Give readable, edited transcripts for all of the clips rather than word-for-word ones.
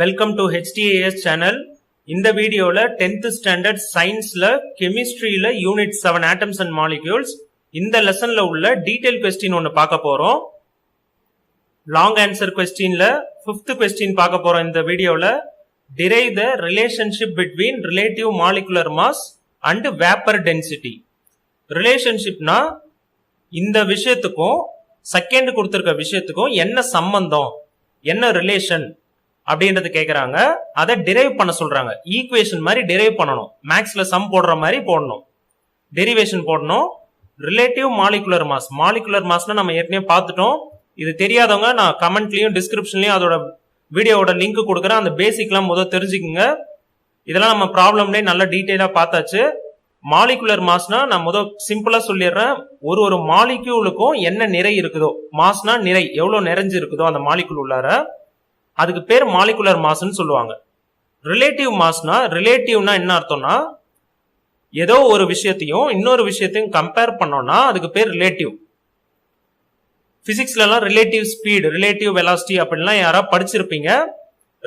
Welcome to HTAS channel. இந்த வீடியோல 10th standard சயின்ஸ்ல கெமிஸ்ட்ரியில யூனிட் 7 ஆட்டம்ஸ் அண்ட் மாலிக்யூல்ஸ் இந்த லெசன்ல உள்ள டீடைல் கொஸ்டின் ஒன்னு பார்க்க போறோம். லாங் ஆன்சர் கொஸ்டின்ல 5th கொஸ்டின் பார்க்க போறோம். இந்த வீடியோல derive the relationship between relative molecular mass and vapor density. ரிலேஷன்ஷிப்னா இந்த விஷயத்துக்கும் செகண்ட் கொடுத்திருக்க விஷயத்துக்கும் என்ன சம்பந்தம், என்ன ரிலேஷன் அப்படின்றது கேக்குறாங்க. அதை டிரைவ் பண்ண சொல்றாங்க. ஈக்குவேஷன் மாதிரி டிரைவ் பண்ணணும். மேக்ஸ்ல சம் போடுற மாதிரி போடணும், டெரிவேஷன் போடணும். ரிலேட்டிவ் மாலிகுலர் மாஸ், மாலிகுலர் மாஸ்னா நம்ம ஏற்கனவே பார்த்துட்டோம். இது தெரியாதவங்க நான் கமெண்ட்லயும் டிஸ்கிரிப்ஷன்லயும் அதோட வீடியோவோட லிங்க் கொடுக்குறேன். அந்த பேசிக்லாம் முதல் தெரிஞ்சுக்குங்க. இதெல்லாம் நம்ம ப்ராப்ளம்லேயே நல்ல டீட்டெயிலா பார்த்தாச்சு. மாலிகுலர் மாஸ்னா நான் முதல் சிம்பிளா சொல்லிடுறேன். ஒரு மாலிக்யூலுக்கும் என்ன நிறை இருக்குதோ, மாஸ்னா நிறை எவ்வளவு நிறைஞ்சு இருக்குதோ அந்த மாலிகுல் உள்ளார, அதுக்கு பேர் மாலிகுலர் மாஸ்ன்னு சொல்லுவாங்க. ரிலேட்டிவ் மாஸ்னா, ரிலேட்டிவ்னா என்ன அர்த்தம்னா ஏதோ ஒரு விஷயத்தையும் இன்னொரு விஷயத்தையும் கம்பேர் பண்ணோம்னா அதுக்கு பேர் ரிலேட்டிவ். பிசிக்ஸ்ல எல்லாம் ரிலேட்டிவ் ஸ்பீட், ரிலேட்டிவ் வெலாசிட்டி அப்படின்லாம் யாராவது படிச்சிருப்பீங்க.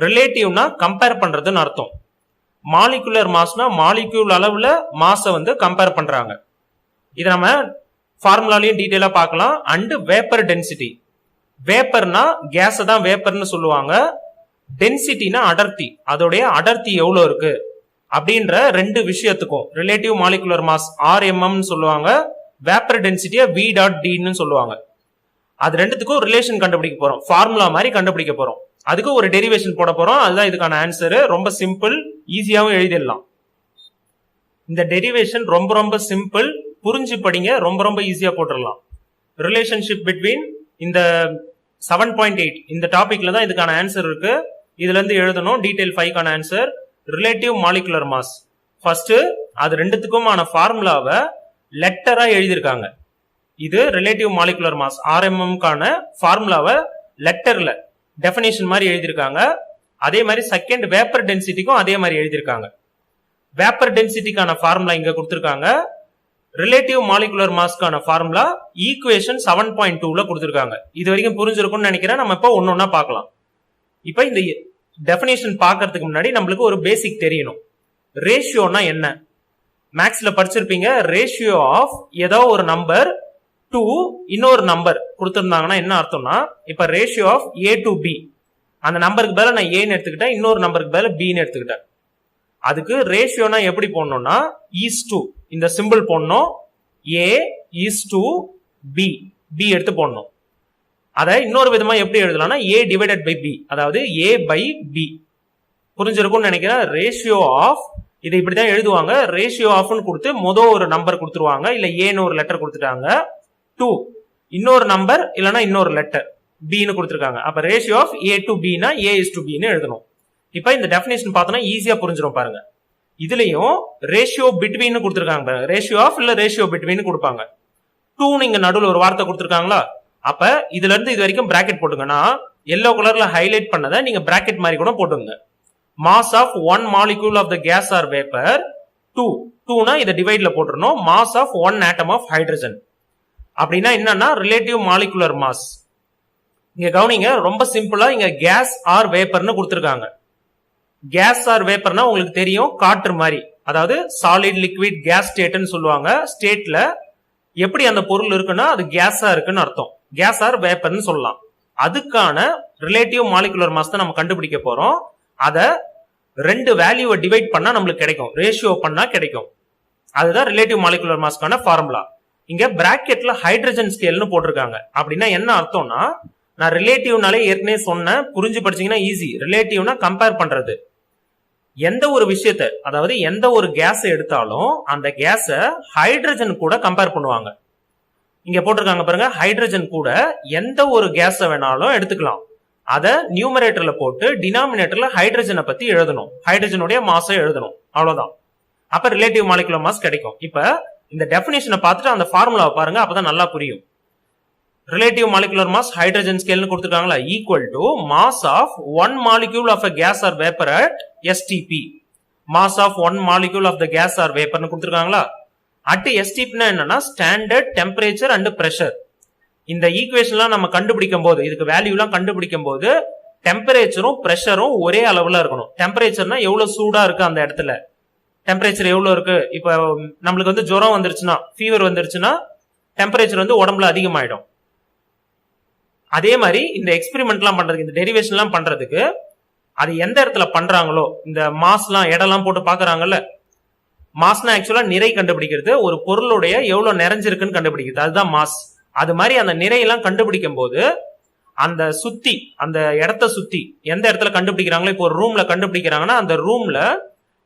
ரிலேட்டிவ்னா கம்பேர் பண்றதுன்னு அர்த்தம். மாலிகுலர் மாஸ்னா மாலிக்யூல் அளவுல மாஸை கம்பேர் பண்றாங்க. இதை நம்ம ஃபார்முலாலையும் டீடைலா பார்க்கலாம். அண்ட் வேப்பர் டென்சிட்டி, வேப்பர்னா கேஸ் தான் வேப்பர்னு சொல்லுவாங்க. டென்சிட்டினா அடர்த்தி, அதோடைய அடர்த்தி எவ்வளவு இருக்கு அப்படின்ற ரெண்டு விஷயத்துக்கும் ரிலேட்டிவ் மாலிகுலர் மாஸ் RMM சொல்லுவாங்க, வேப்பர் டென்சிட்டியா V.D சொல்லுவாங்க. அது ரெண்டுத்துக்கும் ரிலேஷன் கண்டுபிடிக்க போறோம், ஃபார்முலா மாதிரி கண்டுபிடிக்க போறோம். அதுக்கு ஒரு டெரிவேஷன் போட போறோம். அதுதான் இதுக்கான ஆன்சர். ரொம்ப சிம்பிள், ஈஸியாவும் எழுதிடலாம். இந்த டெரிவேஷன் ரொம்ப ரொம்ப சிம்பிள், புரிஞ்சு படிங்க, ரொம்ப ரொம்ப ஈஸியா போட்டுடலாம். ரிலேஷன்ஷிப் பிட்வீன் இந்த 7.8 இந்த டாபிக்ல தான் இதுக்கான ஆன்சர் இருக்கு. இதுல இருந்து எழுதணும் டீடைல் 5க்கான answer. Relative molecular mass first, அது ரெண்டுத்துக்குமான ஃபார்முலாவை லெட்டரா எழுதியிருக்காங்க. இது ரிலேட்டிவ் மாலிகுலர் மாஸ் RMM-க்கான ஃபார்முலாவை லெட்டர்ல டெஃபினேஷன் மாதிரி எழுதியிருக்காங்க. அதே மாதிரி செகண்ட் வேப்பர் டென்சிட்டிக்கும் அதே மாதிரி எழுதியிருக்காங்க. வேப்பர் டென்சிட்டிக்கான ஃபார்முலா இங்க கொடுத்திருக்காங்க. ரிலேட்டிவ் மாலிகுலர் மாஸ்க்கான ஃபார்முலா ஈக்குவேஷன் 7.2ல கொடுத்திருக்காங்க. இது வரைக்கும் புரிஞ்சிருக்கும்னு நினைக்கிறேன். நம்ம இப்போ ஒன்னொன்னா பார்க்கலாம். இப்போ இந்த டெஃபினேஷன் பார்க்கறதுக்கு முன்னாடி நம்மளுக்கு ஒரு பேசிக் தெரியணும். ரேஷியோனா என்ன? மேக்ஸ்ல படிச்சிருப்பீங்க. ரேஷியோ ஆஃப் ஏதோ ஒரு நம்பர் டு இன்னொரு நம்பர் கொடுத்திருந்தாங்கன்னா என்ன அர்த்தம்னா, இப்ப ratio of A to B, அந்த நம்பருக்கு பதிலா நான் ஏன்னு எடுத்துக்கிட்டேன், இன்னொரு நம்பருக்கு பதிலா பின்னு எடுத்துக்கிட்டேன். அதுக்கு ரேஷியோனா எப்படி போடணும்னா ஈஸ் டு இந்த சிம்பிள் போடணும். A is to B, B எடுத்து போடணும். அதை இன்னொரு விதமா எப்படி எழுதலாம்னா A டிவைடட் பை B, அதாவது A பை B. புரிஞ்சிருக்கும்னு நினைக்கிறேன். ரேஷியோ ஆஃப் இதை இப்படிதான் எழுதுவாங்க. ரேஷியோ ஆஃப்னு கொடுத்து மொதல் ஒரு நம்பர் கொடுத்துருவாங்க, இல்ல ஏன்னு ஒரு லெட்டர் கொடுத்துட்டாங்க. 2 இன்னொரு நம்பர் இல்லனா இன்னொரு லெட்டர் B னு கொடுத்திருக்காங்க. அப்ப ratio of A to B னா A is to B னு எழுதணும். இப்போ இந்த டெஃபினேஷன் பார்த்தோம்னா ஈஸியா புரிஞ்சிரும் பாருங்க. இதுலயும் ரேஷியோ பிட்வீன் கொடுத்திருக்காங்க பாருங்க. ரேஷியோ ஆஃப் இல்ல ரேஷியோ பிட்வீன் கொடுப்பாங்க. 2 நீங்க நடுவுல ஒரு வார்த்தை கொடுத்திருக்காங்களா, அப்ப இதுல இருந்து இது வரைக்கும் பிராக்கெட் போட்டுங்கன்னா எல்லோ கலர்ல ஹைலைட் பண்ணதை நீங்க பிராக்கெட் மாதிரி கூட போட்டுங்க. Mass of 1 molecule of the gas or vapor 2 னா இதை டிவைட்ல போட்டுறணும். Mass of 1 atom of hydrogen அப்படின்னா என்னன்னா ரிலேட்டிவ் மாலிகுலர் மாஸ். இங்க கவனிங்க, ரொம்ப சிம்பிளா இங்க கேஸ் ஆர் வேப்பர்னு கொடுத்திருக்காங்க. கேஸ் ஆர் வேப்பர்னா உங்களுக்கு தெரியும், காற்று மாதிரி, அதாவது சாலிட் லிக்விட் கேஸ் ஸ்டேட்னு சொல்லுவாங்க. ஸ்டேட்ல எப்படி அந்த பொருள் இருக்குன்னா அது கேஸா இருக்குன்னு அர்த்தம். கேஸ் ஆர் வேப்பர்னு சொல்லலாம். அதுக்கான ரிலேட்டிவ் மாலிகுலர் மாஸ் தான் நம்ம கண்டுபிடிக்க போறோம். அத ரெண்டு வேல்யூவை டிவைட் பண்ணா நம்மளுக்கு கிடைக்கும், ரேஷியோ பண்ணா கிடைக்கும். அதுதான் ரிலேட்டிவ் மாலிகுலர் மாஸ்க்கான ஃபார்முலா. இங்க பிராக்கெட்ல ஹைட்ரஜன் ஸ்கேல்னு போட்டிருக்காங்க. அப்படின்னா என்ன அர்த்தம்னா, நான் ரிலேட்டிவ்னாலே ஏற்கனவே சொன்னேன், புரிஞ்சு படிச்சீங்கன்னா ஈஸி. ரிலேட்டிவ்னா கம்பேர் பண்றது. எந்த ஒரு விஷயத்தை, அதாவது எந்த ஒரு கேஸ் எடுத்தாலும் அந்த கேஸ ஹைட்ரஜன் கூட கம்பேர் பண்ணுவாங்க. இங்க போட்டிருக்காங்க பாருங்க, ஹைட்ரஜன் கூட எந்த ஒரு கேஸ வேணாலும் எடுத்துக்கலாம். அதை நியூமரேட்டர்ல போட்டு டினாமினேட்டர்ல ஹைட்ரஜனை பத்தி எழுதணும், ஹைட்ரஜனுடைய மாஸை எழுதணும், அவ்வளவுதான். அப்ப ரிலேட்டிவ் மாலிகுலர் மாஸ் கிடைக்கும். இப்ப இந்த டெஃபினேஷனை பார்த்துட்டு அந்த ஃபார்முலாவை பாருங்க, அப்பதான் நல்லா புரியும். ரிலேட்டிவ் மாலிகுலர் மாஸ் ஹைட்ரஜன் ஸ்கேல்னு கொடுத்திருக்காங்களா, equal to mass of 1 molecule of a gas or vapor at STP. Mass of 1 molecule of the gas or vapor னு கொடுத்திருக்காங்களா. அட் STP னா என்னன்னா ஸ்டாண்டர்ட் டெம்பரேச்சர் அண்ட் பிரஷர். இந்த ஈக்குவேஷன்லாம் நம்ம கண்டுபிடிக்கும் போது, இதுக்கு வேல்யூலாம் கண்டுபிடிக்கும் போது டெம்பரேச்சரும் பிரஷரும் ஒரே அளவுல இருக்கணும். டெம்பரேச்சர்னா எவ்வளவு சூடா இருக்கு அந்த இடத்துல, டெம்பரேச்சர் எவ்வளவு இருக்கு. இப்ப நம்மளுக்கு வந்து ஜுரம் வந்துருச்சுன்னா, ஃபீவர் வந்துருச்சுன்னா டெம்பரேச்சர் வந்து உடம்புல அதிகமாயிடும். அதே மாதிரி இந்த எக்ஸ்பெரிமெண்ட் எல்லாம் பண்றதுக்கு, இந்த டெரிவேஷன் எல்லாம் பண்றதுக்கு அது எந்த இடத்துல பண்றாங்களோ, இந்த மாஸ்லாம் இடம்லாம் போட்டு பாக்குறாங்கல்ல, மாஸ்னா ஆக்சுவலா நிறை கண்டுபிடிக்கிறது, ஒரு பொருளுடைய எவ்வளவு நிறைஞ்சிருக்குன்னு கண்டுபிடிக்கிறது, அதுதான் மாஸ். அது மாதிரி அந்த நிறையெல்லாம் கண்டுபிடிக்கும் போது அந்த சுத்தி, அந்த இடத்த சுத்தி எந்த இடத்துல கண்டுபிடிக்கிறாங்களோ, இப்போ ஒரு ரூம்ல கண்டுபிடிக்கிறாங்கன்னா அந்த ரூம்ல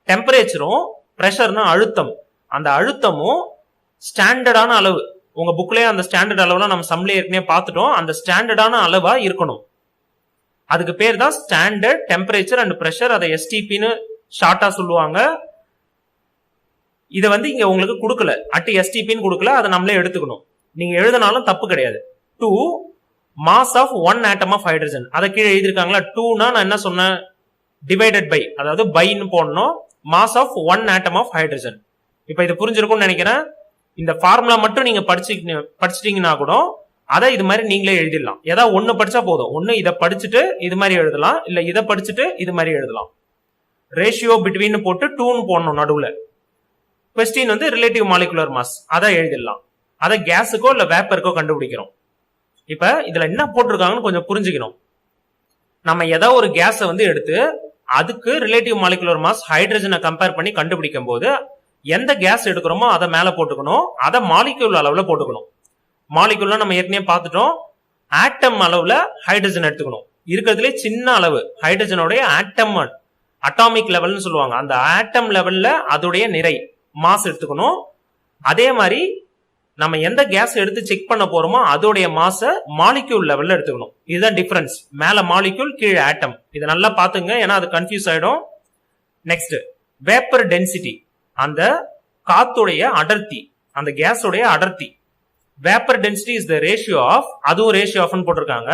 டெம்பரேச்சரும் பிரஷர்னா அழுத்தம், அந்த அழுத்தமும் ஸ்டாண்டர்டான அளவு, உங்க புக்லயே அந்த ஸ்டாண்டர்ட் அளவுலாம் நம்ம சம்லே ஏற்கனவே பார்த்துட்டோம், அந்த ஸ்டாண்டர்டான அளவா இருக்கணும். அதுக்கு பேர் தான் ஸ்டாண்டர்ட் டெம்பரேச்சர் அண்ட் பிரஷர். அதை எஸ்டிபின்னு ஷார்ட்டா சொல்லுவாங்க. இதை வந்து இங்க உங்களுக்கு கொடுக்கல, எஸ்டிபின்னு கொடுக்கல, அதை நம்மளே எடுத்துக்கணும். நீங்க எழுதினாலும் தப்பு கிடையாது. 2 mass of 1 atom of hydrogen, அதை கீழே எழுதிருக்காங்களா. 2னா நான் என்ன சொன்னேன், டிவைடட் பை, அதாவது பைன்னு போடணும். Mass of 1 atom of hydrogen. இப்ப இது புரிஞ்சிருக்கும்னு நினைக்கிறேன். இந்த ஃபார்முலா மட்டும் நீங்க படிச்சிட்டீங்கன்னா கூட அதை இது மாதிரி நீங்களே எழுதிடலாம். ஏதாவது ஒண்ணு படிச்சா போதும். ஒண்ணு இதை படிச்சுட்டு இது மாதிரி எழுதலாம், இல்ல இதை படிச்சுட்டு இது மாதிரி எழுதலாம். ரேஷியோ பிட்வீன் போட்டு 2ன்னு போடணும் நடுவுல. கொஸ்டின் வந்து ரிலேட்டிவ் மாலிகுலர் மாஸ், அதை எழுதிடலாம். அதை கேஸுக்கோ இல்ல வேப்பருக்கோ கண்டுபிடிக்கிறோம். இப்ப இதுல என்ன போட்டிருக்காங்கன்னு கொஞ்சம் புரிஞ்சுக்கணும். நம்ம ஏதாவது ஒரு கேஸை வந்து எடுத்து அதுக்கு ரிலேட்டிவ் மாலிகுலர் மாஸ் ஹைட்ரஜனை கம்பேர் பண்ணி கண்டுபிடிக்கும் போது எந்த கேஸ் எடுக்கிறோமோ அதை மேல போட்டுக்கணும், அதை மாலிக்யூல் அளவுல போட்டுக்கணும். மாலிக்யூல்ல நம்ம ஏற்கனவே பார்த்துட்டோம், ஆட்டம் அளவுல ஹைட்ரஜன் எடுத்துக்கணும். இருக்கிறதுலே சின்ன அளவு ஹைட்ரஜனுடைய ஆட்டம், அட்டாமிக் லெவல்னு சொல்லுவாங்க, அந்த ஆட்டம் லெவல்ல அதோடைய நிறை மாஸ் எடுத்துக்கணும். அதே மாதிரி நம்ம எந்த கேஸ் எடுத்து செக் பண்ண போறோமோ அதோடைய மாச மாலிக்யூல் லெவல்ல எடுத்துக்கணும். இதுதான் டிஃபரன்ஸ், மேல மாலிக்யூல் கீழே ஆட்டம். இதை நல்லா பாத்துங்க, ஏன்னா அது கன்ஃபியூஸ் ஆயிடும். நெக்ஸ்ட் வேப்பர் டென்சிட்டி, அந்த காத்துடைய அடர்த்தி, அந்த கேஸோடைய அடர்த்தி. Vapour density is the ratio of, அதுவும் ரேஷியோ ஆஃப்னு போட்டிருக்காங்க,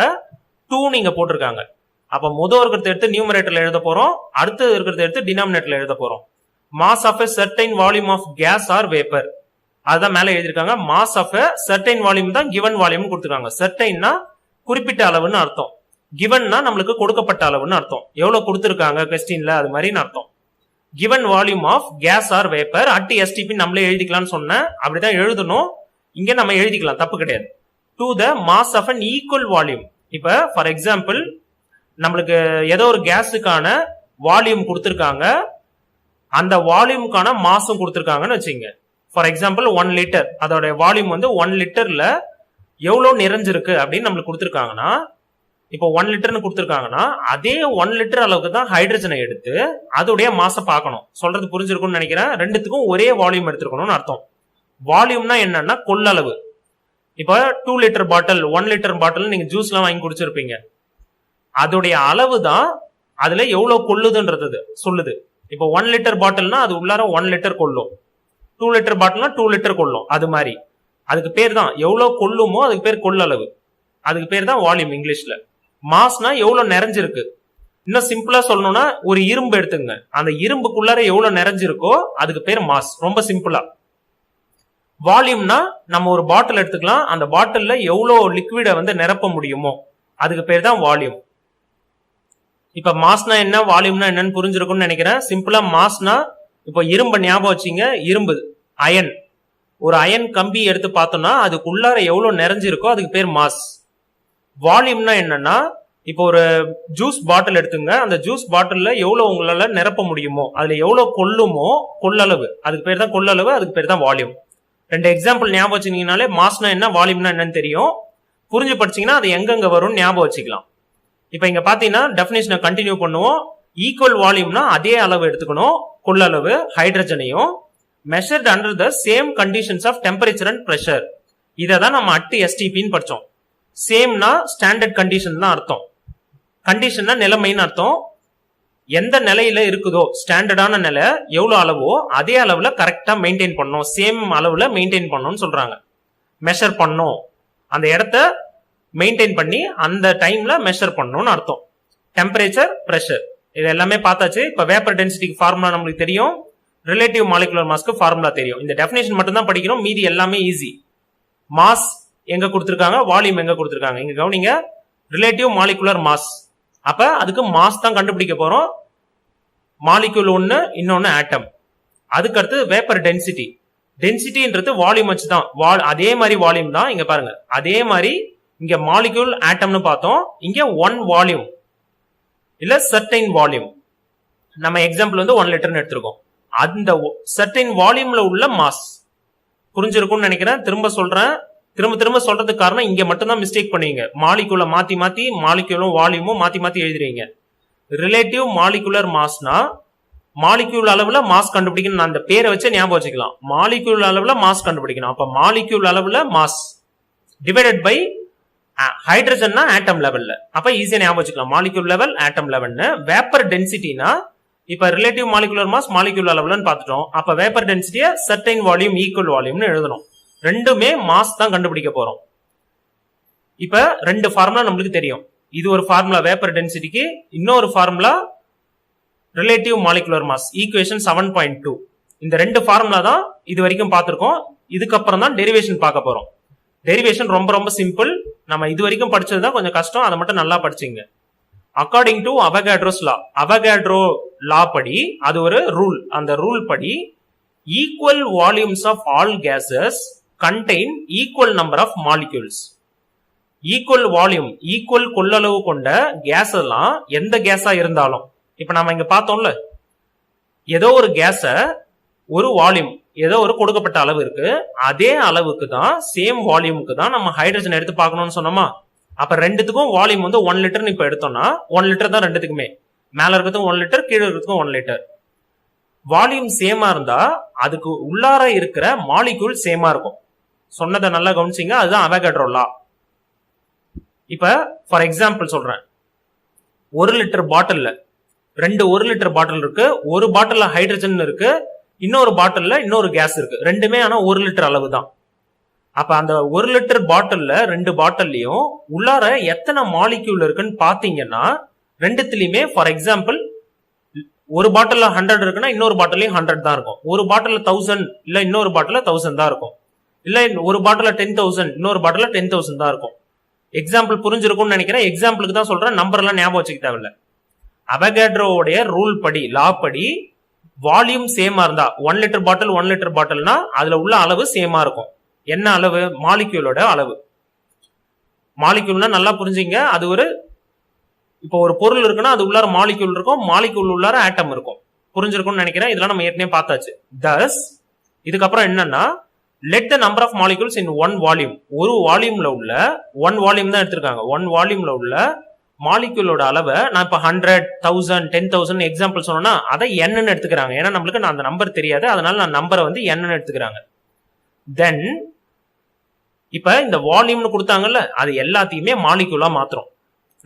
2 நீங்க போட்டிருக்காங்க. அப்ப முதல் இருக்கிறத எடுத்து நியூமரேட்டர்ல எழுத போறோம், அடுத்து இருக்கிறத எடுத்து டினாமினேட்டர்ல எழுத போறோம். Mass of a certain volume of gas or vapour, அதுதான் மேல எழுதிருக்காங்க. Mass of a certain volume தான் கிவன் வால்யூம் கொடுத்துருக்காங்க. சர்டைன்னா குறிப்பிட்ட அளவுன்னு அர்த்தம், கிவன்னா நம்மளுக்கு கொடுக்கப்பட்ட அளவுன்னு அர்த்தம். எவ்வளவு கொடுத்துருக்காங்க கொஸ்டின்ல அது மாதிரின்னு அர்த்தம். Given volume of gas or vapour at STP நம்மளே எழுதிக்கலாம்னு சொன்னேன், அப்படிதான் எழுதணும். இங்க நம்ம எழுதிக்கலாம், தப்பு கிடையாது. To the mass of an equal volume. இப்ப ஃபார் எக்ஸாம்பிள் நம்மளுக்கு ஏதோ ஒரு கேஸுக்கான வால்யூம் கொடுத்துருக்காங்க, அந்த வால்யூமுக்கான மாசும் கொடுத்துருக்காங்கன்னு வச்சுங்க. ஃபார் எக்ஸாம்பிள் 1 லிட்டர், அதோட வால்யூம் வந்து 1 லிட்டர்ல எவ்வளவு நிறைஞ்சிருக்கு அப்படின்னு நம்மளுக்கு கொடுத்துருக்காங்கன்னா, இப்போ 1 லிட்டர்னு கொடுத்துருக்காங்கன்னா அதே 1 லிட்டர் அளவுக்கு தான் ஹைட்ரஜனை எடுத்து அதோடைய மாசை பார்க்கணும். சொல்றது புரிஞ்சிருக்கும்னு நினைக்கிறேன். ரெண்டுத்துக்கும் ஒரே வால்யூம் எடுத்துருக்கணும்னு அர்த்தம். வால்யூம்னா என்னன்னா கொள்ளளவு. இப்ப 2 லிட்டர் பாட்டில், 1 லிட்டர் பாட்டில் நீங்க ஜூஸ் எல்லாம் வாங்கி குடிச்சிருப்பீங்க, அதோடைய அளவு தான் அதுல எவ்வளவு கொள்ளுதுன்றது சொல்லுது. இப்போ 1 லிட்டர் பாட்டில்னா அது உள்ளார 1 லிட்டர் கொள்ளும், 2 லிட்டர் பாட்டில்னா 2 லிட்டர் கொள்ளும். அது மாதிரி அதுக்கு பேர் தான் எவ்வளவு கொள்ளுமோ அதுக்கு பேர் கொள்ளளவு, அதுக்கு பேர் தான் வால்யூம் இங்கிலீஷ்ல. மாஸ்னா எவ்வளவு நிறைஞ்சிருக்கு. இன்னும் சிம்பிளா சொல்லணும்னா ஒரு இரும்பு எடுத்துங்க, அந்த இரும்புக்குள்ளார எவ்வளவு நிறைஞ்சிருக்கோ அதுக்கு பேர் மாஸ். ரொம்ப சிம்பிளா. வால்யூம்னா நம்ம ஒரு பாட்டில் எடுத்துக்கலாம், அந்த பாட்டில்ல எவ்வளவு லிக்விட வந்து நிரப்ப முடியுமோ அதுக்கு பேர் தான் வால்யூம். இப்ப மாஸ்னா என்ன, வால்யூம்னா என்னன்னு புரிஞ்சிருக்கும்னு நினைக்கிறேன். சிம்பிளா மாஸ்னா, இப்போ இரும்பு ஞாபகம் வச்சுங்க, இரும்பு அயன், ஒரு அயன் கம்பி எடுத்து பார்த்தோம்னா அதுக்குள்ளார எவ்வளவு நிறைஞ்சிருக்கோ அதுக்கு பேர் மாஸ். வால்யூம்னா என்னன்னா, இப்போ ஒரு ஜூஸ் பாட்டில் எடுத்துங்க, அந்த ஜூஸ் பாட்டில்ல எவ்வளவு உங்களால நிரப்ப முடியுமோ, அதுல எவ்வளவு கொள்ளுமோ கொள்ளளவு, அதுக்கு பேர் தான் கொள்ளளவு, அதுக்கு பேர் தான் வால்யூம். 2 எக்ஸாம்பிள் ஞாபகம் வச்சுக்கிங்கனாலே மாஸ்னா என்ன வால்யூம்னா என்னன்னு தெரியும். புரிஞ்சு படிச்சீங்கன்னா அது எங்கெங்க வரும்னு ஞாபகம் வச்சுக்கலாம். இப்ப இங்க பாத்தீங்கன்னா டெஃபினிஷனை கண்டினியூ பண்ணுவோம். ஈக்குவல் வால்யூம்னா அதே அளவு எடுத்துக்கணும், கொள்ளளவு ஹைட்ரஜனையும், measured under the same conditions of temperature and pressure. இதை தான் நம்ம அட் எஸ்டிபின்னு படிச்சோம். சேம்னா ஸ்டாண்டர்ட் கண்டிஷன் தான் அர்த்தம், கண்டிஷன்னா நிலைமைன்னு அர்த்தம். எந்த நிலையில இருக்குதோ ஸ்டாண்டர்டான நிலை எவ்வளவு அளவோ அதே அளவுல கரெக்டா மெயின்டைன் பண்ணணும், சேம் அளவுல மெயின்டைன் பண்ணணும்னு சொல்றாங்க. மெஷர் பண்ணும், அந்த இடத்த மெயின்டைன் பண்ணி அந்த டைம்ல மெஷர் பண்ணணும்னு அர்த்தம். டெம்பரேச்சர், பிரஷர் இது எல்லாமே பார்த்தாச்சு. இப்ப வேப்பர் டென்சிட்டிக்கு ஃபார்முலா நம்மளுக்கு தெரியும், ரிலேட்டிவ் மாலிகுலர் மாஸ்க்கு ஃபார்முலா தெரியும். இந்த டெஃபினேஷன் மட்டும் தான் படிக்கணும், மீதி எல்லாமே ஈஸி. மாஸ் எங்க கொடுத்திருக்காங்க, வால்யூம் எங்க கொடுத்திருக்காங்க, இங்க கவனிங்க. ரிலேட்டிவ் மாலிகுலர் மாஸ் அப்ப அதுக்கு மாஸ் தான் கண்டுபிடிக்க போறோம். மாலிக்யூல் ஒன்னு, இன்னொன்னு ஆட்டம். அதுக்கு அடுத்து வேப்பர் டென்சிட்டி. டென்சிட்டின்றது வால்யூம் வச்சுதான், அதே மாதிரி வால்யூம் தான் இங்க பாருங்க. அதே மாதிரி இங்க மாலிக்யூல் ஆட்டம்னு பார்த்தோம், இங்க 1 வால்யூம் இல்ல சர்டைன் வால்யூம். நம்ம எக்ஸாம்பிள் வந்து 1 லிட்டர்னு எடுத்திருக்கோம். அந்த சர்டைன் வால்யூம்ல உள்ள மாஸ் புரிஞ்சிருக்கும்னு நினைக்கிறேன். திரும்ப சொல்றதுக்கு காரணம் இங்க மட்டும் தான் மிஸ்டேக் பண்ணுவீங்க. மாலிக்யூல மாத்தி மாலிக்யூலும் வால்யூமும் மாத்தி எழுதுறீங்க. ரிலேட்டிவ் மாலிகுலர் மாஸ்னா மாலிக்யூல் அளவுல மாஸ் கண்டுபிடிக்கணும். அந்த பேரை வச்சு ஞாபகம் வச்சுக்கலாம். மாலிக்யூல் அளவுல மாஸ் கண்டுபிடிக்கணும். அப்ப மாலிக்யூல் அளவுல மாஸ் டிவைடட் பை ஹைட்ரஜன்னா ஆட்டம் லெவல்ல. அப்ப ஈஸியா ஞாபகம் வச்சுக்கலாம். மாலிக்யூல் லெவல் ஆட்டம் லெவல்னு. வேப்பர் டென்சிட்டினா இப்ப ரிலேட்டிவ் மாலிகுலர் மாஸ் மாலிக்யூல் அளவுலன்னு பார்த்துட்டோம். அப்ப வேப்பர் டென்சிட்டியை சர்டைன் வால்யூம் ஈக்குவல் வால்யூம்னு எழுதணும். ரெண்டுமே மாஸ் தான் கண்டுபிடிக்க போறோம். இப்ப 2 ஃபார்முலா நம்மளுக்கு தெரியும். இது ஒரு ஃபார்முலா வேப்பர் டென்சிட்டிக்கு, இன்னொரு formula relative molecular mass, equation 7.2. இந்த 2 ஃபார்முலா தான் இது வரைக்கும் பார்த்திருக்கோம். இதுக்கப்புறம் தான் டெரிவேஷன் பார்க்க போறோம். டெரிவேஷன் ரொம்ப ரொம்ப சிம்பிள். நம்ம இது வரைக்கும் படிச்சதுதான் கொஞ்சம் கஷ்டம். அதை மட்டும் நல்லா படிச்சுங்க. According to Avogadro's law, Avogadro law படி அது ஒரு ரூல். அந்த ரூல் படி equal volumes of all gases contain equal number of molecules. Equal volume, equal கொள்ளளவு கொண்ட கேஸ் எல்லாம் எந்த கேஸா இருந்தாலும், இப்ப நம்ம இங்க பார்த்தோம்ல, ஏதோ ஒரு கேஸ ஒரு வால்யூம், ஏதோ ஒரு கொடுக்கப்பட்ட அளவு இருக்கு, அதே அளவுக்கு தான் சேம் வால்யூமுக்கு தான் நம்ம ஹைட்ரஜன் எடுத்து பார்க்கணும்னு சொன்னோமா. அப்ப ரெண்டுத்துக்கும் வால்யூம் வந்து 1 லிட்டர்னு இப்ப எடுத்தோம்னா 1 லிட்டர் தான் ரெண்டுத்துக்குமே. மேல இருக்கிறதுக்கும் 1 லிட்டர், கீழே இருக்கிறதுக்கும் 1 லிட்டர். வால்யூம் சேமா இருந்தா அதுக்கு உள்ளார இருக்கிற மாலிக்யூல் சேமா இருக்கும். சொன்னதை நல்லா கவனிச்சிங்க. அதுதான் அவகாட்ரோ லா. இப்ப ஃபார் எக்ஸாம்பிள் சொல்றேன். 1 லிட்டர் பாட்டில்ல 2 1 லிட்டர் பாட்டில் இருக்கு. ஒரு பாட்டில்ல ஹைட்ரஜன் இருக்கு, இன்னொரு பாட்டில்ல இன்னொரு கேஸ் இருக்கு. ரெண்டுமே ஆனா 1 லிட்டர் அளவு தான். அப்ப அந்த 1 லிட்டர் பாட்டில்ல 2 பாட்டில்லையும் உள்ளார எத்தனை மாலிக்யூல் இருக்குன்னு பாத்தீங்கன்னா ரெண்டுத்திலயுமே ஃபார் எக்ஸாம்பிள் ஒரு பாட்டில்ல 100 இருக்குன்னா இன்னொரு பாட்டிலையும் 100 தான் இருக்கும். ஒரு பாட்டில்ல 1000 இல்ல இன்னொரு பாட்டில்ல 1000 தான் இருக்கும். இல்ல ஒரு பாட்டில்ல 10,000 இன்னொரு பாட்டில்ல 10,000 தான் இருக்கும். எக்ஸாம்பிள் புரிஞ்சிருக்கும்னு நினைக்கிறேன். எக்ஸாம்பிளுக்கு தான் சொல்றேன், நம்பர் எல்லாம் ஞாபகம் வச்சுக்க தேவையில்ல. அவகாட்ரோவுடைய ரூல் படி, லா படி வால்யூம் சேமா இருந்தா 1 லிட்டர் பாட்டில் 1 லிட்டர் பாட்டில்னா அதுல உள்ள அளவு சேமா இருக்கும். என்ன அளவு? மாலிக்யூலோட அளவு. மாலிக்யூல்னா நல்லா புரிஞ்சுங்க. அது ஒரு இப்போ ஒரு பொருள் இருக்குன்னா அது உள்ளார மாலிக்யூல் இருக்கும், மாலிக்யூல் உள்ளார ஆட்டம் இருக்கும். புரிஞ்சிருக்கும்னு நினைக்கிறேன். இதெல்லாம் நம்ம ஏற்கனவே பார்த்தாச்சு. தஸ் இதுக்கப்புறம் என்னன்னா let the number of molecules in one volume, ஒரு வால்யூம்ல உள்ள 1 வால்யூம் தான் எடுத்திருக்காங்க. 1 வால்யூம்ல உள்ள மாலிக்யூலோட அளவை நான் இப்ப 100, 1000, 10,000 எக்ஸாம்பிள் சொன்னா அதை என்னன்னு எடுத்துக்கிறாங்க. ஏன்னா நம்மளுக்கு அந்த நம்பர் தெரியாது, அதனால நான் நம்பரை வந்து என்னன்னு எடுத்துக்கிறாங்க. தென் இப்ப இந்த வால்யூம்னு கொடுத்தாங்கல்ல, அது எல்லாத்தையுமே மாலிக்யூலா மாத்திரம்.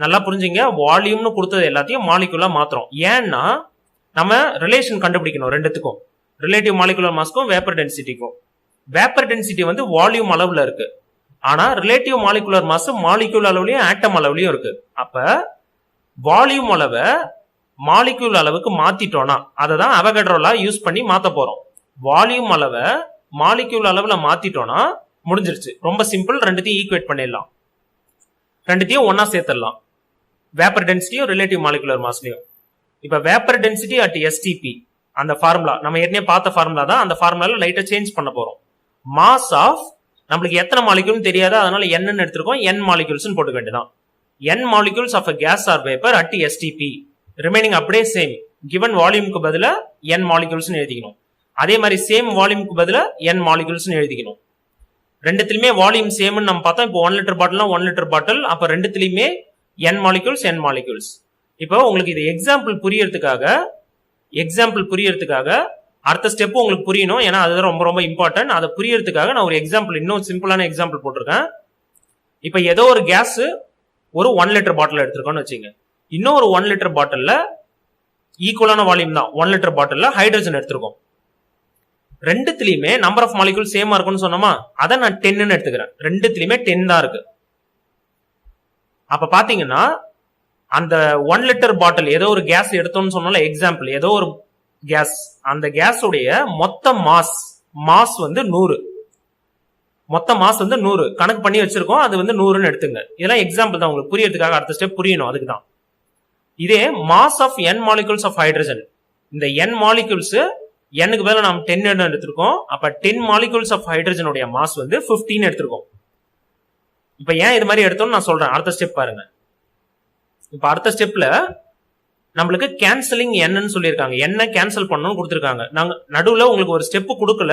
நல்லா புரிஞ்சுங்க. வால்யூம்னு கொடுத்தது எல்லாத்தையும் மாலிக்யூலா மாத்திரம். ஏன்னா நம்ம ரிலேஷன் கண்டுபிடிக்கணும் ரெண்டுத்துக்கும், ரிலேட்டிவ் மாலிகுலர் மாஸ்க்கும் வேப்பர் டென்சிட்டிக்கும். வேப்பர் டென்சிட்டி வந்து வால்யூம் அளவுல இருக்கு, ஆனா ரிலேட்டிவ் மாலிகுலர் மாஸ் மாலிக்யூல் அளவுலயும் ஆட்டம் அளவுலயும் இருக்கு. அப்ப வால்யூம் அளவை மாலிக்யூல் அளவுக்கு மாத்திட்டோம்னா அதை தான் அவகாட்ரோ லா யூஸ் பண்ணி மாத்த போறோம். வால்யூம் அளவை மாலிக்யூல் அளவுல மாத்திட்டோம்னா முடிஞ்சிருச்சு. ரொம்ப சிம்பிள். ரெண்டுத்தையும் ஈக்குவேட் பண்ணிடலாம், ரெண்டுத்தையும் ஒன்னா சேர்த்துடலாம், வேப்பர் டென்சிட்டியும் ரிலேட்டிவ் மாலிகுலர் மாஸ்லயும். இப்ப வேப்பர் டென்சிட்டி அட் எஸ்டிபி அந்த ஃபார்முலா நம்ம ஏற்கனவே பார்த்த ஃபார்முலா தான். அந்த ஃபார்முலால லைட்டா சேஞ்ச் பண்ண போறோம். மாஸ் ஆஃப் நம்மளுக்கு எத்தனை மாலிக்யூல் தெரியாது, அதனால n எடுத்திருக்கோம். n மாலிக்யூல்ஸ் போட்டுக்க வேண்டியதான். n molecules of a gas or vapor at STP remaining அப்படியே சேம். கிவன் வால்யூமுக்கு பதிலா n மாலிக்யூல்ஸ் எழுதிக்கணும். அதே மாதிரி சேம் வால்யூமுக்கு பதிலா n மாலிக்யூல்ஸ் எழுதிக்கணும். ரெண்டுத்திலுமே வால்யூம் சேம்னு நம்ம பார்த்தோம். இப்போ 1 லிட்டர் பாட்டில்னா 1 லிட்டர் பாட்டில், அப்ப ரெண்டுத்திலுமே n மாலிக்யூல்ஸ் n மாலிக்யூல்ஸ். இப்போ உங்களுக்கு இது எக்ஸாம்பிள் புரியறதுக்காக அடுத்த ஸ்டெப் உங்களுக்கு புரியணும், ஏன்னா அதுதான் ரொம்ப ரொம்ப இம்பார்ட்டன்ட். அதை புரியறதுக்காக நான் ஒரு எக்ஸாம்பிள், இன்னும் சிம்பிளான எக்ஸாம்பிள் போட்டிருக்கேன். இப்ப ஏதோ ஒரு கேஸ் ஒரு 1 லிட்டர் பாட்டில் எடுத்திருக்கோம்னு வச்சுங்க. இன்னொரு 1 லிட்டர் பாட்டில்ல ஈக்குவலான வால்யூம் தான் 1 லிட்டர் பாட்டில்ல ஹைட்ரஜன் எடுத்திருக்கோம். ரெண்டுத்திலயுமே நம்பர் ஆஃப் மாலிக்யூல் சேமா இருக்கும்னு சொன்னோமா, அதை நான் 10ன்னு எடுத்துக்கிறேன். ரெண்டுத்திலயுமே 10 தான் இருக்கு. அப்ப பாத்தீங்கன்னா அந்த 1 லிட்டர் பாட்டில் ஏதோ ஒரு கேஸ் எடுத்தோம்னு சொன்னால எக்ஸாம்பிள், ஏதோ ஒரு கேஸ், அந்த கேஸுடைய மொத்த மாஸ் வந்து 100. மொத்த மாஸ் வந்து 100 கணக்கு பண்ணி வச்சிருக்கோம். அது வந்து 100ன்னு எடுத்துங்க. இதெல்லாம் எக்ஸாம்பிள் தான், உங்களுக்கு புரியறதுக்காக. அடுத்த ஸ்டெப் புரியணும், அதுக்கு தான். இதே mass of n molecules of hydrogen, இந்த n மாலிகூல்ஸ் n-க்கு பதிலா நாம் 10 எடுத்திருக்கோம். அப்ப 10 மாலிகூல்ஸ் ஆஃப் ஹைட்ரஜனுடைய மாஸ் வந்து 15 எடுத்திருக்கோம். இப்ப ஏன் இது மாதிரி எடுத்தோம்னு நான் சொல்றேன். அடுத்த ஸ்டெப் பாருங்க. இப்ப அடுத்த ஸ்டெப்ல நம்மளுக்கு கேன்சலிங் என்னன்னு சொல்லியிருக்காங்க. என்ன கேன்சல் பண்ணணும்னு கொடுத்துருக்காங்க. நாங்க நடுவுல உங்களுக்கு ஒரு ஸ்டெப் கொடுக்கல,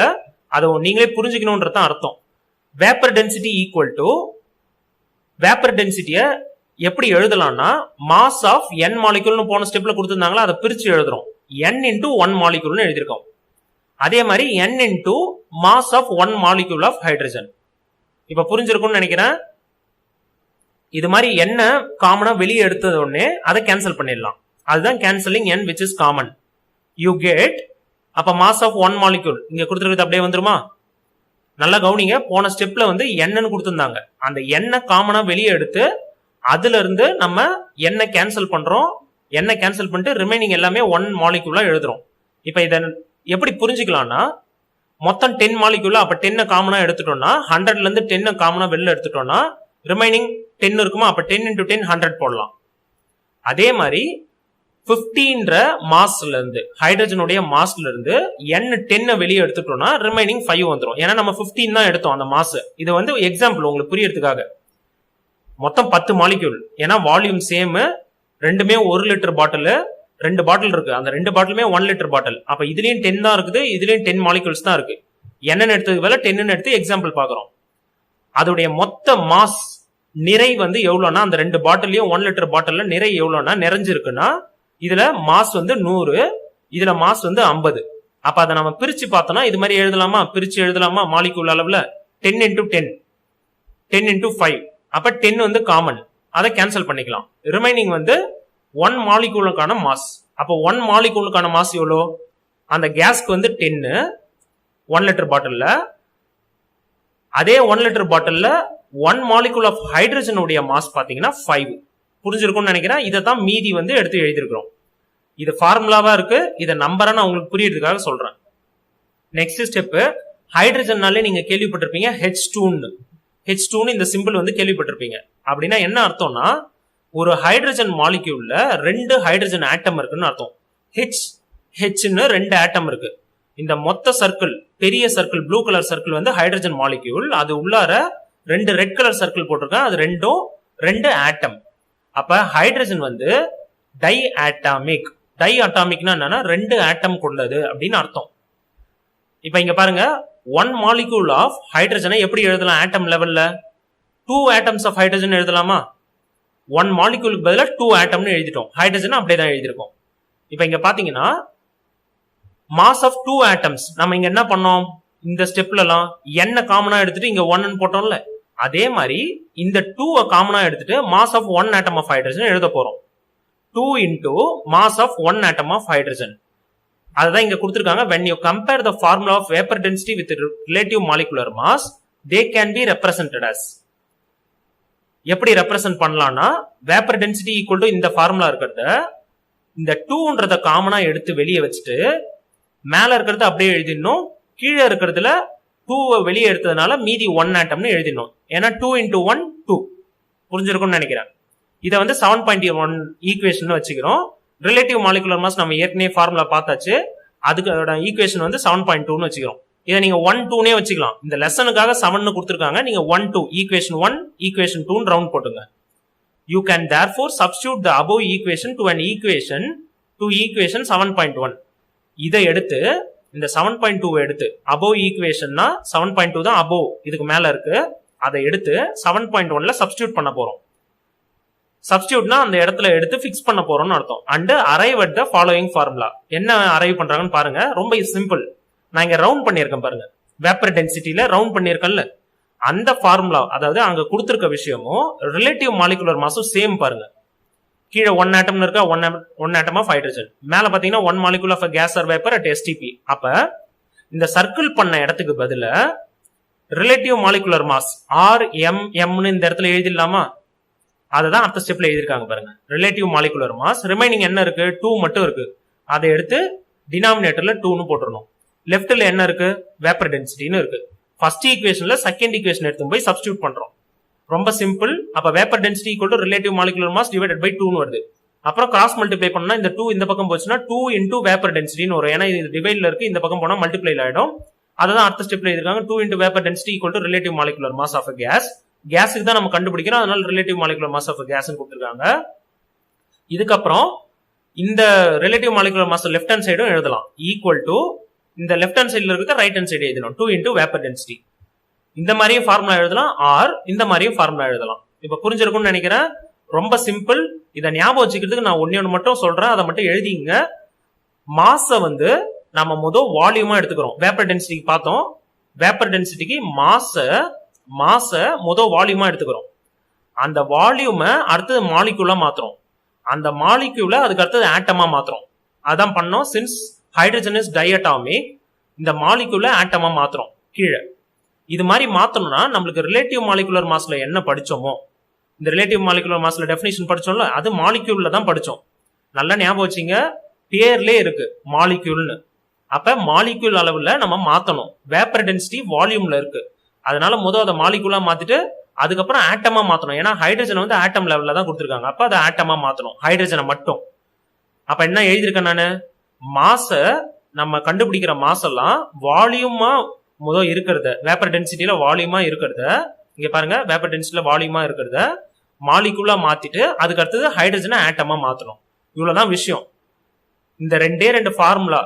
அதை நீங்களே புரிஞ்சுக்கணும்ன்றது தான் அர்த்தம். Vapour density equal to vapour டென்சிட்டியை எப்படி எழுதலாம்னா மாஸ் ஆஃப் n மாலிகூல்னு போன ஸ்டெப்ல கொடுத்துருந்தாங்களா, அதை பிரிச்சு எழுதுறோம். n இன்டூ 1 மாலிகூல்னு எழுதியிருக்கோம். அதே மாதிரி n into mass of 1 molecule of hydrogen. இப்ப புரிஞ்சிருக்கும்னு நினைக்கிறேன். இது மாதிரி என்ன காமனா வெளியே எடுத்தது உடனே அதை கேன்சல் பண்ணிடலாம். அதுதான் cancelling n which is common. You get அப்ப மாஸ் ஆஃப் 1 மாலிகூல் இங்க கொடுத்துருக்கிறது அப்படியே வந்துருமா? நல்லா கவனிங்க. போன ஸ்டெப்ல வந்து என்னன்னு கொடுத்துருந்தாங்க. அந்த என்ன காமனா வெளியே எடுத்து அதுல இருந்து நம்ம என்ன கேன்சல் பண்றோம். என்ன கேன்சல் பண்ணிட்டு ரிமைனிங் எல்லாமே 1 மாலிகூலா எழுதுறோம். இப்ப இதை எப்படி புரிஞ்சுக்கலாம்னா மொத்தம் 10 மாலிகூலா, அப்ப 10 காமனா எடுத்துட்டோம்னா 100ல இருந்து 10 காமனா வெளில எடுத்துட்டோம்னா ரிமைனிங் 10 இருக்குமா? அப்ப 10 into 10 100 போடலாம். அதே மாதிரி 15 மாஸ்ல இருந்து ஹைட்ரஜனுடைய மாஸ்ல இருந்து n 10 வெளியே எடுத்துட்டோம்னா ரிமைனிங் 5 வந்துடும். ஏன்னா நம்ம 15 தான் எடுத்தோம் அந்த மாஸ். இது வந்து எக்ஸாம்பிள் உங்களுக்கு புரியறதுக்காக. மொத்தம் 10 மாலிகூல், ஏன்னா வால்யூம் சேம், ரெண்டுமே 1 லிட்டர் பாட்டில், 2 பாட்டில் இருக்கு. அந்த 2 பாட்டிலுமே 1 லிட்டர் பாட்டில். அப்ப இதுலயும் 10 தான் இருக்குது, இதுலயும் 10 மாலிகூல்ஸ் தான் இருக்கு. என்னன்னு எடுத்ததுக்கு வேலை 10 எடுத்து எக்ஸாம்பிள் பாக்குறோம். அதோடைய மொத்த மாஸ் நிறை வந்து எவ்வளவுனா அந்த 2 பாட்டிலையும் 1 லிட்டர் பாட்டில்ல நிறை எவ்வளவுனா நிறைஞ்சிருக்குன்னா இதுல மாஸ் வந்து 100, இதுல மாஸ் வந்து 50. அப்ப அதை நம்ம பிரிச்சு பார்த்தோம்னா இது மாதிரி எழுதலாமா? பிரிச்சு எழுதலாமா? மாலிகூல் அளவுல 10 into 10, 10 into 5. அப்ப 10 வந்து காமன், அதை கேன்சல் பண்ணிக்கலாம். ரிமைனிங் வந்து 1 மாலிகூலுக்கான மாஸ். அப்போ 1 மாலிகூலுக்கான மாஸ் எவ்வளோ? அந்த கேஸ்க்கு வந்து 10 1 லிட்டர் பாட்டில்ல, அதே 1 லிட்டர் பாட்டில்ல 1 மாலிகூல் ஆஃப் ஹைட்ரஜனுடைய மாஸ் பாத்தீங்கன்னா 5. புரிஞ்சிருக்கும்னு நினைக்கிறேன். இதை தான் மீதி வந்து எடுத்து எழுதிருக்கிறோம். இது ஃபார்முலாவா இருக்கு, இதை நம்பரை நான் உங்களுக்கு புரியறதுக்காக சொல்றேன். நெக்ஸ்ட் ஸ்டெப், ஹைட்ரஜன்னாலே நீங்க கேள்விப்பட்டிருப்பீங்க H2ன்னு. H2ன்னு இந்த சிம்பிள் வந்து கேள்விப்பட்டிருப்பீங்க. அப்படின்னா என்ன அர்த்தம்னா ஒரு ஹைட்ரஜன் மாலிக்யூல்ல 2 ஹைட்ரஜன் ஆட்டம் இருக்குன்னு அர்த்தம். Hன்னு 2 ஆட்டம் இருக்கு. இந்த மொத்த சர்க்கிள், பெரிய சர்க்கிள், ப்ளூ கலர் சர்க்கிள் வந்து ஹைட்ரஜன் மாலிக்யூல். அது உள்ளார 2 ரெட் கலர் சர்க்கிள் போட்டிருக்கேன். அது ரெண்டும் 2 ஆட்டம். அப்ப ஹைட்ரஜன் வந்து டை ஆட்டாமிக். டை அட்டாமிக்னா என்னன்னா 2 ஆட்டம் கொண்டது அப்படின்னு அர்த்தம். இப்ப இங்க பாருங்க, 1 மாலிகூல் ஆஃப் ஹைட்ரஜனை எப்படி எழுதலாம்? ஆட்டம் லெவல்ல 2 ஆட்டம்ஸ் ஆஃப் ஹைட்ரஜன் எழுதலாமா? 1 மாலிகூலுக்கு பதிலா 2 ஆட்டம்னு எழுதிட்டோம். ஹைட்ரஜன் அப்படியே தான் எழுதிருக்கோம். இப்ப இங்க பாத்தீங்கன்னா மாஸ் ஆஃப் 2 ஆட்டம்ஸ் நம்ம இங்க என்ன பண்ணோம்? இந்த ஸ்டெப்ல எல்லாம் என்ன காமனா எடுத்துட்டு இங்க 1 போட்டோம்ல, அதே மாதிரி இந்த 2 காமனா எடுத்துட்டு mass of 1 atom of hydrogen எழுத போறோம். 2 into mass of 1 atom of hydrogen. அதுதான் இங்க கொடுத்திருக்காங்க. when you compare the formula of vapor density with relative molecular mass, they can be represented as. எப்படி ரெப்ரசன்ட் பண்ணலாம்னா வேப்பர் டென்சிட்டி ஈக்குவல் டு இந்த formula இருக்கிறத இந்த 2ன்றத காமனா எடுத்து வெளியே வச்சுட்டு மேல இருக்கிறது அப்படியே எழுதிடணும். கீழே இருக்கிறதுல 2 வெளியே எடுத்ததுனால மீதி 1 ஆட்டம்னு எழுதிடணும். ஏன்னா 2 into 1 2. புரிஞ்சிருக்கும்னு நினைக்கிறேன். இதை வந்து 7.1 ஈக்குவேஷன் வச்சுக்கிறோம். ரிலேட்டிவ் மாலிகுலர் மாஸ் நம்ம ஏற்கனவே ஃபார்முலா பார்த்தாச்சு. அதுக்கு ஈக்குவேஷன் வந்து 7.2ன்னு வச்சுக்கிறோம். இதை நீங்க 1 2னே வச்சுக்கலாம். இந்த லெசனுக்காக 7ன்னு கொடுத்துருக்காங்க. நீங்க 1 2 ஈக்குவேஷன் 1 ஈக்குவேஷன் 2 ரவுண்ட் போட்டுங்க. You can therefore substitute the above equation to an equation to equation 7.1. இதை எடுத்து இந்த 7.2 எடுத்து above equationனா 7.2 தான் above, இதுக்கு மேல இருக்கு. அதை எடுத்து 7.1ல சப்ஸ்டியூட் பண்ண போறோம். சப்ஸ்டியூட்னா அந்த இடத்துல எடுத்து ஃபிக்ஸ் பண்ண போறோம்னு அர்த்தம். And arrive at the following formula. என்ன அரைவ் பண்றாங்கன்னு பாருங்க. ரொம்ப சிம்பிள். நான் இங்க ரவுண்ட் பண்ணியிருக்கேன் பாருங்க. வேப்பர் டென்சிட்டியில ரவுண்ட் பண்ணியிருக்கேன்ல, அந்த ஃபார்முலா, அதாவது அங்க கொடுத்திருக்க விஷயமும் ரிலேட்டிவ் மாலிகுலர் மாஸும் சேம் பாருங்க. கீழே 1 ஆட்டம்னு இருக்கா, 1 ஆட்டம் ஆஃப் ஹைட்ரஜன். மேல பாத்தீங்கன்னா 1 molecule of gas or vapour at STP. அப்ப இந்த சர்க்கிள் பண்ண இடத்துக்கு பதில ரிலேட்டிவ் மாலிகுலர் மாஸ் RMMன்னு இந்த இடத்துல எழுதிடலாமா? அதுதான் அடுத்த ஸ்டெப்ல எழுதிருக்காங்க பாருங்க. Relative molecular mass. ரிமைனிங் என்ன இருக்கு? 2 மட்டும் இருக்கு. அதை எடுத்து டினாமினேட்டர்ல 2ன்னு போட்டுறணும். லெஃப்ட்ல என்ன இருக்கு? வேப்பர் டென்சிட்டின்னு இருக்கு. ஃபர்ஸ்ட் ஈக்குவேஷன்ல செகண்ட் ஈக்குவேஷன் எடுத்து போய் சப்ஸ்டியூட் பண்றோம். ரொம்ப சிம்பிள். அப்ப vapour density equal to relative molecular mass divided by 2ன்னு வருது. அப்புறம் கிராஸ் மல்டிப்ளை பண்ணா இந்த 2 இந்த பக்கம் போச்சுன்னா 2 இன்டூ வேப்பர் டென்சிட்டின்னு வரும். ஏன்னா இது டிவைட்ல இருக்கு, இந்த பக்கம் போனா மல்டிப்ளைல ஆயிடும். அதான் அடுத்த ஸ்டெப்ல எழுதிருக்காங்க 2 into vapour density equal to relative molecular mass of gas. கேஸுக்கு தான் நம்ம கண்டுபிடிக்கிறோம், அதனால relative molecular mass of gas கொடுத்துருக்காங்க. இதுக்கப்புறம் இந்த relative molecular mass left hand சைடும் எழுதலாம், ஈக்குவல் டு இந்த லெஃப்ட் ஹேண்ட் சைடுல இருக்க ரைட் ஹேண்ட் சைடு எழுதணும் 2 இன்டூ வேப்பர் டென்சிட்டி. இந்த மாதிரியும் ஃபார்முலா எழுதலாம், ஆர் இந்த மாதிரியும் ஃபார்முலா எழுதலாம். இப்ப புரிஞ்சிருக்கும்னு நினைக்கிறேன். ரொம்ப சிம்பிள். இதை ஞாபகம் வச்சுக்கிறதுக்கு நான் ஒன்னு மட்டும் சொல்றேன், அதை மட்டும் எழுதிங்க. மாஸ வந்து நம்ம முதல் வால்யூமா எடுத்துக்கிறோம். வேப்பர் டென்சிட்டிக்கு பார்த்தோம், வேப்பர் டென்சிட்டிக்கு மாஸ முதல் வால்யூமா எடுத்துக்கிறோம். அந்த வால்யூமை அடுத்தது மாலிக்யூலா மாத்துறோம், அந்த மாலிக்யூல அதுக்கு அடுத்தது ஆட்டமா மாத்துறோம். அதான் பண்ணோம். சின்ஸ் ஹைட்ரஜன் இஸ் டைஅட்டாமிக், இந்த மாலிக்யூல ஆட்டமா மாத்துறோம் கீழே. இது மாதிரி மாத்தணும்னா நம்மளுக்கு ரிலேட்டிவ் மாலிகுலர் மாஸ்ல என்ன படிச்சோமோ, இந்த ரிலேட்டிவ் மாலிகுலர் மாஸ்ல டெஃபினிஷன் படிச்சோம்ல, அது மாலிக்யூல்ல தான் படிச்சோம். நல்லா ஞாபகம் வச்சுங்க, பேர்லயே இருக்கு மாலிக்யூல்னு. அப்ப மாலிக்யூல் அளவுல நம்ம மாத்தணும். வேப்பர் டென்சிட்டி வால்யூம்ல இருக்கு, அதனால முதல் அதை மாலிக்யூலா மாத்திட்டு அதுக்கப்புறம் ஆட்டமா மாத்தணும். ஏன்னா ஹைட்ரஜன் வந்து ஆட்டம் லெவல்ல தான் கொடுத்துருக்காங்க, அப்ப அதை ஆட்டமா மாத்தணும் ஹைட்ரஜனை மட்டும். அப்ப என்ன எழுதியிருக்கேன் நானு, மாச நம்ம கண்டுபிடிக்கிற மாசெல்லாம் வால்யூமா முதல் இருக்கிறத, வேப்பர் டென்சிட்டியில வால்யூமா இருக்கிறத, இங்க பாருங்க வேப்பர் டென்சிட்டியில வால்யூமா இருக்கிறத மாலிகுலா மாத்திட்டு அதுக்கு அடுத்தது ஹைட்ரஜனை ஆட்டமா மாத்தணும். இவ்வளவுதான் விஷயம். இந்த ரெண்டு ஃபார்முலா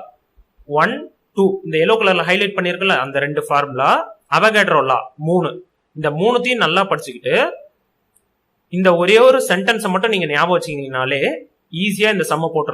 1, 2 இந்த எல்லோ கலர்ல ஹைலைட் பண்ணிருக்கல, அந்த 2 ஃபார்முலா, அவகேட்ரோ லா 3, இந்த 3த்தையும் நல்லா படிச்சுக்கிட்டு இந்த ஒரே ஒரு சென்டென்ஸை மட்டும் நீங்க ஞாபகம் வச்சுக்கிங்கனாலே ஈஸியா இந்த சம்ம போட்டுடலாம்.